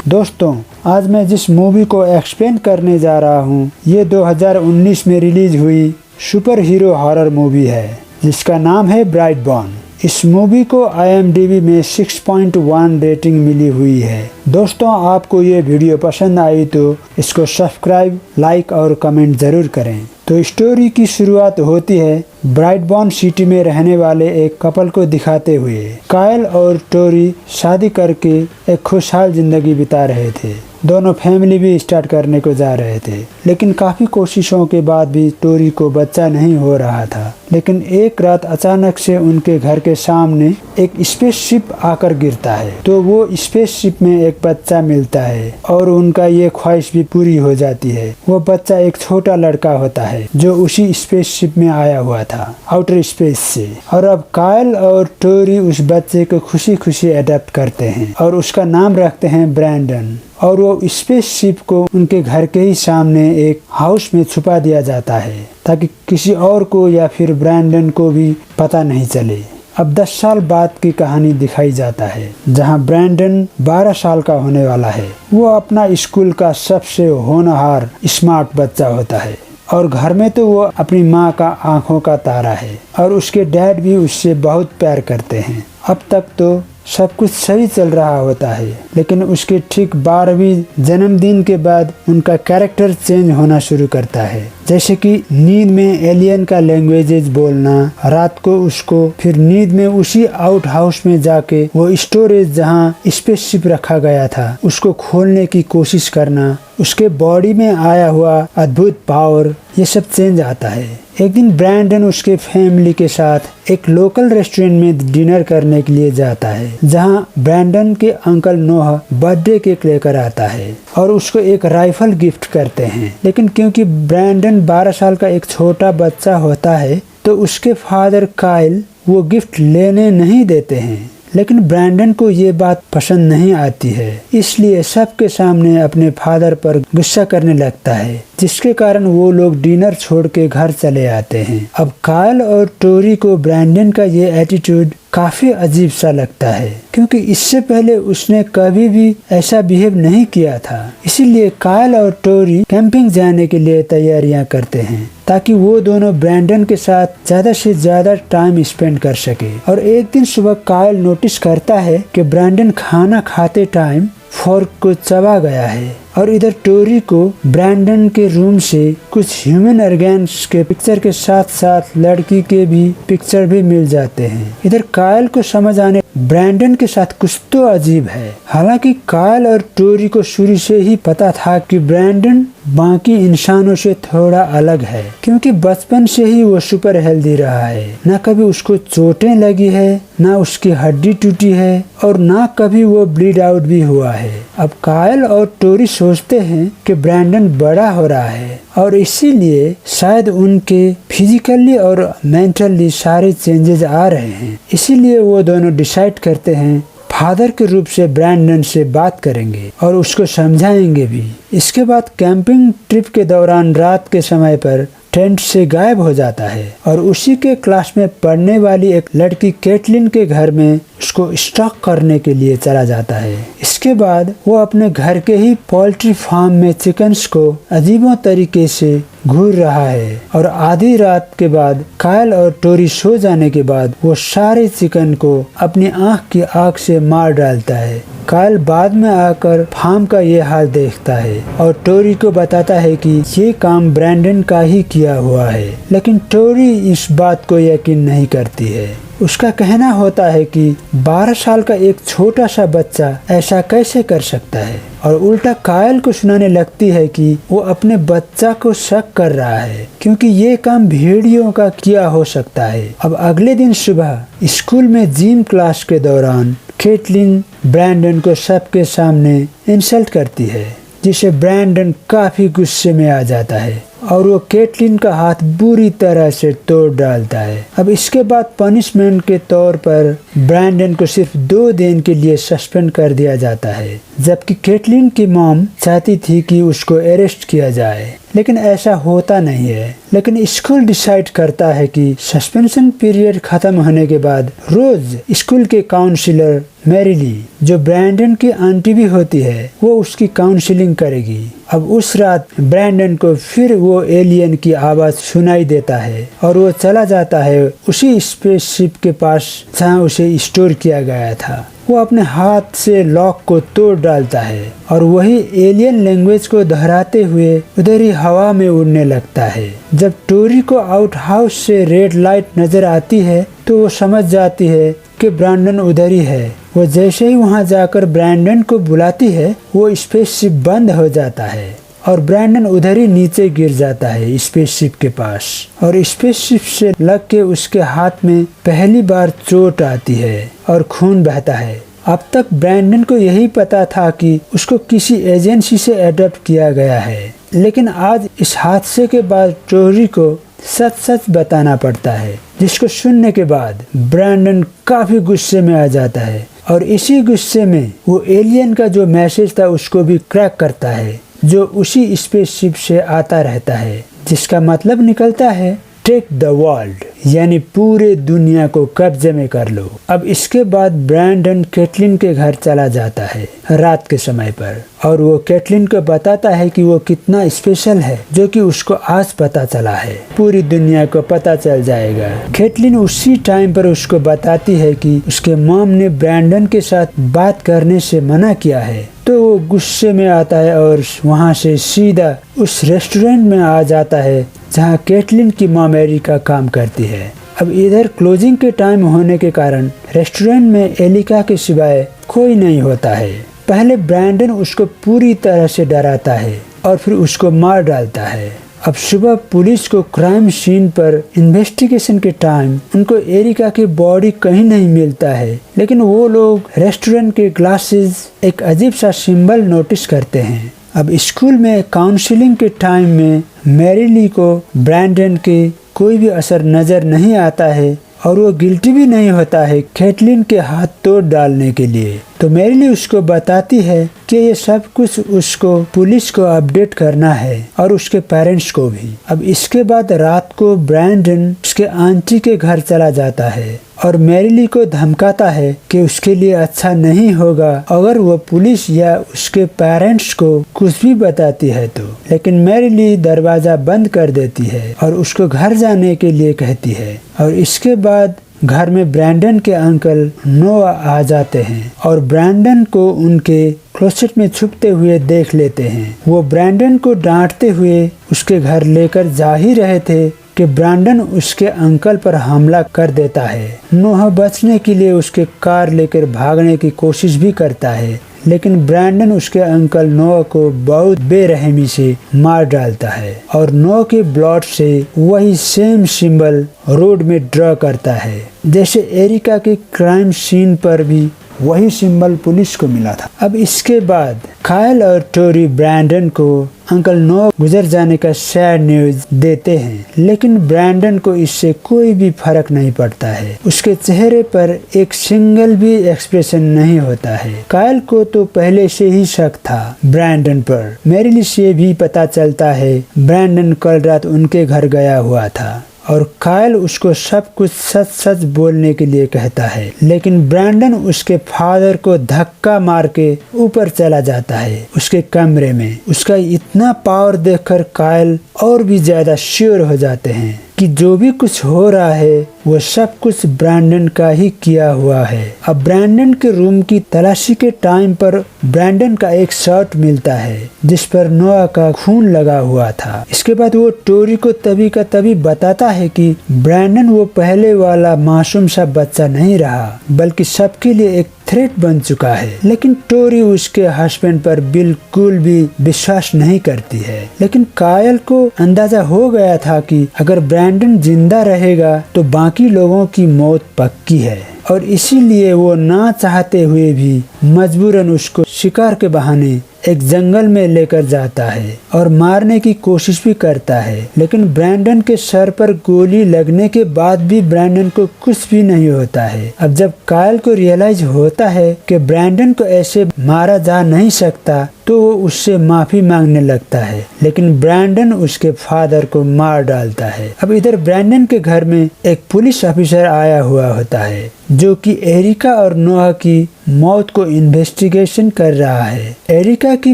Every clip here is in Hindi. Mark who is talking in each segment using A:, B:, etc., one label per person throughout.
A: दोस्तों, आज मैं जिस मूवी को एक्सप्लेन करने जा रहा हूँ ये 2019 में रिलीज हुई सुपर हीरो हॉरर मूवी है जिसका नाम है ब्राइटबॉर्न। इस मूवी को IMDb में 6.1 रेटिंग मिली हुई है। दोस्तों, आपको ये वीडियो पसंद आई तो इसको सब्सक्राइब, लाइक और कमेंट ज़रूर करें। तो स्टोरी की शुरुआत होती है ब्राइटबॉर्न सिटी में रहने वाले एक कपल को दिखाते हुए। कायल और टोरी शादी करके एक खुशहाल जिंदगी बिता रहे थे। दोनों फैमिली भी स्टार्ट करने को जा रहे थे, लेकिन काफ़ी कोशिशों के बाद भी टोरी को बच्चा नहीं हो रहा था। लेकिन एक रात अचानक से उनके घर के सामने एक स्पेसशिप आकर गिरता है, तो वो स्पेसशिप में एक बच्चा मिलता है और उनका ये ख्वाहिश भी पूरी हो जाती है। वो बच्चा एक छोटा लड़का होता है जो उसी स्पेसशिप में आया हुआ था आउटर स्पेस से। और अब कायल और टोरी उस बच्चे को खुशी खुशी अडॉप्ट करते हैं और उसका नाम रखते हैं ब्रैंडन। और वो स्पेसशिप को उनके घर के ही सामने एक हाउस में छुपा दिया जाता है ताकि किसी और को या फिर ब्रैंडन को भी पता नहीं चले। अब 10 साल बाद की कहानी दिखाई जाता है जहां ब्रैंडन 12 साल का होने वाला है। वो अपना स्कूल का सबसे होनहार स्मार्ट बच्चा होता है और घर में तो वो अपनी माँ का आंखों का तारा है और उसके डैड भी उससे बहुत प्यार करते हैं। अब तक तो सब कुछ सही चल रहा होता है, लेकिन उसके ठीक 12वीं जन्मदिन के बाद उनका कैरेक्टर चेंज होना शुरू करता है। जैसे कि नींद में एलियन का लैंग्वेजेस बोलना, रात को उसको फिर नींद में उसी आउट हाउस में जाके वो स्टोरेज जहाँ स्पेसशिप रखा गया था उसको खोलने की कोशिश करना, उसके बॉडी में आया हुआ अद्भुत पावर, ये सब चेंज आता है। एक दिन ब्रैंडन उसके फैमिली के साथ एक लोकल रेस्टोरेंट में डिनर करने के लिए जाता है जहां ब्रैंडन के अंकल नोह बर्थडे केक लेकर आता है और उसको एक राइफल गिफ्ट करते हैं। लेकिन क्योंकि ब्रैंडन 12 साल का एक छोटा बच्चा होता है तो उसके फादर कायल वो गिफ्ट लेने नहीं देते हैं। लेकिन ब्रैंडन को ये बात पसंद नहीं आती है, इसलिए सबके सामने अपने फादर पर गुस्सा करने लगता है, जिसके कारण वो लोग डिनर छोड़ के घर चले आते हैं। अब कायल और टोरी को ब्रैंडन का ये एटीट्यूड काफी अजीब सा लगता है क्योंकि इससे पहले उसने कभी भी ऐसा बिहेव नहीं किया था। इसीलिए कायल और टोरी कैंपिंग जाने के लिए तैयारियां करते हैं ताकि वो दोनों ब्रैंडन के साथ ज्यादा से ज्यादा टाइम स्पेंड कर सके। और एक दिन सुबह कायल नोटिस करता है कि ब्रैंडन खाना खाते टाइम फोर्क को चबा गया है और इधर टोरी को ब्रैंडन के रूम से कुछ ह्यूमन ऑर्गन्स के पिक्चर के साथ साथ लड़की के भी पिक्चर भी मिल जाते हैं। इधर कायल को समझ आने ब्रैंडन के साथ कुछ तो अजीब है। हालांकि कायल और टोरी को शुरू से ही पता था कि ब्रैंडन बाकी इंसानों से थोड़ा अलग है क्योंकि बचपन से ही वो सुपर हेल्दी रहा है। ना कभी उसको चोटें लगी है, ना उसकी हड्डी टूटी है और ना कभी वो ब्लीड आउट भी हुआ है। अब कायल और टोरी सोचते हैं कि ब्रैंडन बड़ा हो रहा है और इसीलिए शायद उनके फिजिकली और मेंटली सारे चेंजेस आ रहे हैं। इसीलिए वो दोनों डिसाइड करते हैं फादर के रूप से ब्रैंडन से बात करेंगे और उसको समझाएंगे भी। इसके बाद कैंपिंग ट्रिप के दौरान रात के समय पर टेंट से गायब हो जाता है और उसी के क्लास में पढ़ने वाली एक लड़की कैटलिन के घर में उसको स्टॉक करने के लिए चला जाता है। इसके बाद वो अपने घर के ही पोल्ट्री फार्म में चिकन्स को अजीबो तरीके से घूर रहा है और आधी रात के बाद कायल और टोरी सो जाने के बाद वो सारे चिकन को अपनी आंख की आग से मार डालता है। कायल बाद में आकर फार्म का ये हाल देखता है और टोरी को बताता है कि ये काम ब्रैंडन का ही किया हुआ है, लेकिन टोरी इस बात को यकीन नहीं करती है। उसका कहना होता है कि 12 साल का एक छोटा सा बच्चा ऐसा कैसे कर सकता है और उल्टा कायल को सुनाने लगती है कि वो अपने बच्चा को शक कर रहा है क्योंकि ये काम भेड़ियों का किया हो सकता है। अब अगले दिन सुबह स्कूल में जिम क्लास के दौरान कैटलिन ब्रैंडन को सबके सामने इंसल्ट करती है, जिसे ब्रैंडन काफी गुस्से में आ जाता है और वो कैटलिन का हाथ बुरी तरह से तोड़ डालता है। अब इसके बाद पनिशमेंट के तौर पर ब्रैंडन को सिर्फ 2 दिन के लिए सस्पेंड कर दिया जाता है, जबकि कैटलिन की मॉम चाहती थी कि उसको अरेस्ट किया जाए। लेकिन ऐसा होता नहीं है। लेकिन स्कूल डिसाइड करता है कि सस्पेंशन पीरियड खत्म होने के बाद रोज स्कूल के काउंसिलर मैरिली, जो ब्रैंडन की आंटी भी होती है, वो उसकी काउंसलिंग करेगी। अब उस रात ब्रैंडन को फिर वो एलियन की आवाज सुनाई देता है और वो चला जाता है उसी स्पेसशिप के पास जहाँ उसे स्टोर किया गया था। वो अपने हाथ से लॉक को तोड़ डालता है और वही एलियन लैंग्वेज को दोहराते हुए उधर ही हवा में उड़ने लगता है। जब टोरी को आउट हाउस से रेड लाइट नजर आती है तो वो समझ जाती है कि ब्रैंडन उधर ही है। वो जैसे ही वहां जाकर ब्रैंडन को बुलाती है, वो स्पेसशिप बंद हो जाता है और ब्रैंडन उधर ही नीचे गिर जाता है स्पेसशिप के पास और स्पेसशिप से लग के उसके हाथ में पहली बार चोट आती है और खून बहता है। अब तक ब्रैंडन को यही पता था कि उसको किसी एजेंसी से अडॉप्ट किया गया है, लेकिन आज इस हादसे के बाद टोरी को सच सच बताना पड़ता है, जिसको सुनने के बाद ब्रैंडन काफी गुस्से में आ जाता है और इसी गुस्से में वो एलियन का जो मैसेज था उसको भी क्रैक करता है, जो उसी स्पेसशिप से आता रहता है, जिसका मतलब निकलता है टेक द वर्ल्ड, यानी पूरे दुनिया को कब्जे में कर लो। अब इसके बाद ब्रैंडन कैटलिन के घर चला जाता है रात के समय पर और वो कैटलिन को बताता है कि वो कितना स्पेशल है, जो कि उसको आज पता चला है, पूरी दुनिया को पता चल जाएगा। कैटलिन उसी टाइम पर उसको बताती है कि उसके मॉम ने ब्रैंडन के साथ बात करने से मना किया है, तो वो गुस्से में आता है और वहाँ से सीधा उस रेस्टोरेंट में आ जाता है जहाँ कैटलिन की मॉम एरिका काम करती है। अब इधर क्लोजिंग के टाइम होने के कारण रेस्टोरेंट में एलिका के सिवाय कोई नहीं होता है। पहले ब्रैंडन उसको पूरी तरह से डराता है और फिर उसको मार डालता है। अब सुबह पुलिस को क्राइम सीन पर इन्वेस्टिगेशन के टाइम उनको एरिका की बॉडी कहीं नहीं मिलता है, लेकिन वो लोग रेस्टोरेंट के ग्लासेस एक अजीब सा सिंबल नोटिस करते हैं। अब स्कूल में काउंसलिंग के टाइम में मैरिली को ब्रैंडन के कोई भी असर नजर नहीं आता है और वो गिल्टी भी नहीं होता है कैटलिन के हाथ तोड़ डालने के लिए। तो मैरिली उसको बताती है कि ये सब कुछ उसको पुलिस को अपडेट करना है और उसके पेरेंट्स को भी। अब इसके बाद रात को ब्रैंडन उसके आंटी के घर चला जाता है और मैरिली को धमकाता है कि उसके लिए अच्छा नहीं होगा अगर वो पुलिस या उसके पेरेंट्स को कुछ भी बताती है तो। लेकिन मैरिली दरवाजा बंद कर देती है और उसको घर जाने के लिए कहती है और इसके बाद घर में ब्रैंडन के अंकल नोआ आ जाते हैं और ब्रैंडन को उनके क्लोसेट में छुपते हुए देख लेते हैं। वो ब्रैंडन को डांटते हुए उसके घर लेकर जा ही रहे थे कि ब्रैंडन उसके अंकल पर हमला कर देता है। नोआ बचने के लिए उसके कार लेकर भागने की कोशिश भी करता है, लेकिन ब्रैंडन उसके अंकल नोआ को बहुत बेरहमी से मार डालता है और नोआ के ब्लड से वही सेम सिंबल रोड में ड्रॉ करता है, जैसे एरिका के क्राइम सीन पर भी वही सिंबल पुलिस को मिला था। अब इसके बाद कायल और टोरी ब्रैंडन को अंकल नोआ गुजर जाने का सैड न्यूज देते हैं, लेकिन ब्रैंडन को इससे कोई भी फर्क नहीं पड़ता है। उसके चेहरे पर एक सिंगल भी एक्सप्रेशन नहीं होता है। कायल को तो पहले से ही शक था ब्रैंडन पर। मैरिली से भी पता चलता है ब्रैंडन कल रात उनके घर गया हुआ था और कायल उसको सब कुछ सच सच बोलने के लिए कहता है, लेकिन ब्रैंडन उसके फादर को धक्का मार के ऊपर चला जाता है उसके कमरे में। उसका इतना पावर देखकर कायल और भी ज्यादा श्योर हो जाते हैं कि जो भी कुछ हो रहा है वो सब कुछ ब्रैंडन का ही किया हुआ है। अब ब्रैंडन के रूम की तलाशी के टाइम पर ब्रैंडन का एक शर्ट मिलता है जिस पर नोआ का खून लगा हुआ था। इसके बाद वो टोरी को तभी का तभी बताता है कि ब्रैंडन वो पहले वाला मासूम सा बच्चा नहीं रहा, बल्कि सबके लिए एक थ्रेट बन चुका है। लेकिन टोरी उसके हस्बैंड पर बिल्कुल भी विश्वास नहीं करती है। लेकिन कायल को अंदाजा हो गया था कि अगर ब्रैंडन जिंदा रहेगा तो बाकी लोगों की मौत पक्की है और इसीलिए वो ना चाहते हुए भी मजबूरन उसको शिकार के बहाने एक जंगल में लेकर जाता है और मारने की कोशिश भी करता है। लेकिन ब्रैंडन के सर पर गोली लगने के बाद भी ब्रैंडन को कुछ भी नहीं होता है। अब जब कायल को रियलाइज होता है कि ब्रैंडन को ऐसे मारा जा नहीं सकता तो वो उससे माफी मांगने लगता है, लेकिन ब्रैंडन उसके फादर को मार डालता है। अब इधर ब्रैंडन के घर में एक पुलिस ऑफिसर आया हुआ होता है जो कि एरिका और नोआ की मौत को इन्वेस्टिगेशन कर रहा है। एरिका की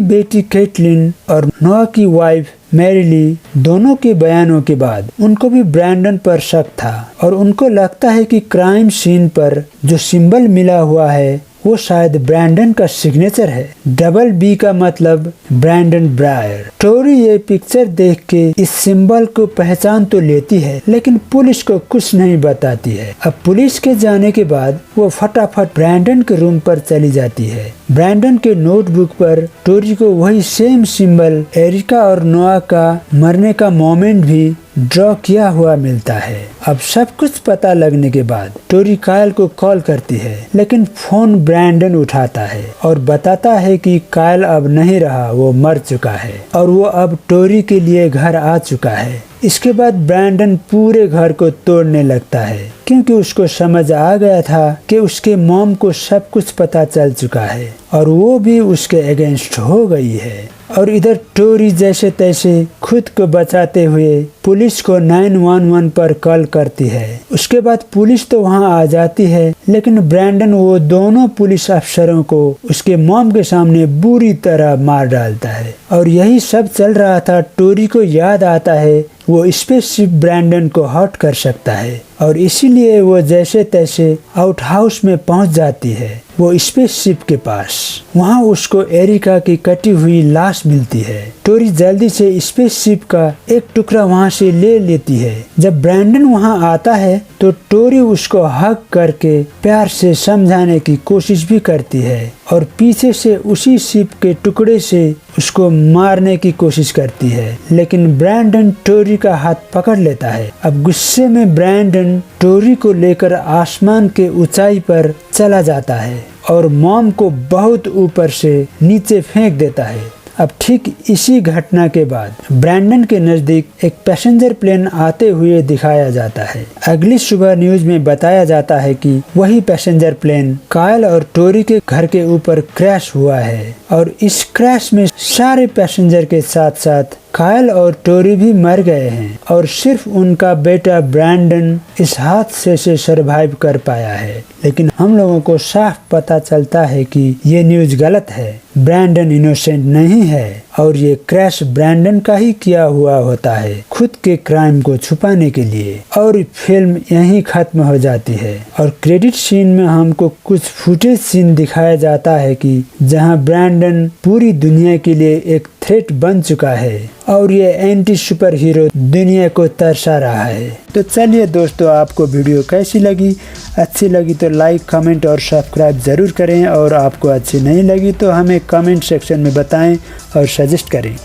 A: बेटी कैटलिन और नोआ की वाइफ मैरिली दोनों के बयानों के बाद उनको भी ब्रैंडन पर शक था और उनको लगता है कि क्राइम सीन पर जो सिंबल मिला हुआ है वो शायद ब्रैंडन का सिग्नेचर है। डबल बी का मतलब ब्रैंडन ब्रायर। टोरी ये पिक्चर देख के इस सिंबल को पहचान तो लेती है, लेकिन पुलिस को कुछ नहीं बताती है। अब पुलिस के जाने के बाद वो फटाफट ब्रैंडन के रूम पर चली जाती है। ब्रैंडन के नोटबुक पर टोरी को वही सेम सिंबल एरिका और नोआ का मरने का मोमेंट भी ड्रॉ किया हुआ मिलता है। अब सब कुछ पता लगने के बाद टोरी कायल को कॉल करती है, लेकिन फोन ब्रैंडन उठाता है और बताता है कि कायल अब नहीं रहा, वो मर चुका है और वो अब टोरी के लिए घर आ चुका है। इसके बाद ब्रैंडन पूरे घर को तोड़ने लगता है क्योंकि उसको समझ आ गया था कि उसके मॉम को सब कुछ पता चल चुका है और वो भी उसके अगेंस्ट हो गई है। और इधर टोरी जैसे तैसे खुद को बचाते हुए पुलिस को 911 पर कॉल करती है। उसके बाद पुलिस तो वहां आ जाती है, लेकिन ब्रैंडन वो दोनों पुलिस अफसरों को उसके मॉम के सामने बुरी तरह मार डालता है। और यही सब चल रहा था। टोरी को याद आता है वो स्पेसशिप ब्रैंडन को हर्ट कर सकता है और इसीलिए वो जैसे तैसे आउट हाउस में पहुंच जाती है, वो स्पेसशिप के पास। वहां उसको एरिका की कटी हुई लाश मिलती है। टोरी जल्दी से स्पेसशिप का एक टुकड़ा वहां से ले लेती है। जब ब्रैंडन वहां आता है तो टोरी उसको हग करके प्यार से समझाने की कोशिश भी करती है और पीछे से उसी शिप के टुकड़े से उसको मारने की कोशिश करती है, लेकिन ब्रैंडन टोरी का हाथ पकड़ लेता है। अब गुस्से में ब्रैंडन टोरी को लेकर आसमान के ऊंचाई पर चला जाता है और मॉम को बहुत ऊपर से नीचे फेंक देता है। अब ठीक इसी घटना के बाद ब्रैंडन के नजदीक एक पैसेंजर प्लेन आते हुए दिखाया जाता है। अगली सुबह न्यूज में बताया जाता है कि वही पैसेंजर प्लेन कायल और टोरी के घर के ऊपर क्रैश हुआ है और इस क्रैश में सारे पैसेंजर के साथ साथ कायल और टोरी भी मर गए हैं और सिर्फ उनका बेटा ब्रैंडन इस हादसे से सरवाइव कर पाया है। लेकिन हम लोगों को साफ पता चलता है कि ये न्यूज गलत है। ब्रैंडन इनोसेंट नहीं है और ये क्रैश ब्रैंडन का ही किया हुआ होता है खुद के क्राइम को छुपाने के लिए। और फिल्म यहीं खत्म हो जाती है और क्रेडिट सीन में हमको कुछ फुटेज सीन दिखाया जाता है कि जहां ब्रैंडन पूरी दुनिया के लिए एक थ्रेट बन चुका है और ये एंटी सुपर हीरो दुनिया को तरसा रहा है। तो चलिए दोस्तों, आपको वीडियो कैसी लगी? अच्छी लगी तो लाइक, कमेंट और सब्सक्राइब ज़रूर करें और आपको अच्छी नहीं लगी तो हमें कमेंट सेक्शन में बताएं और सजेस्ट करें।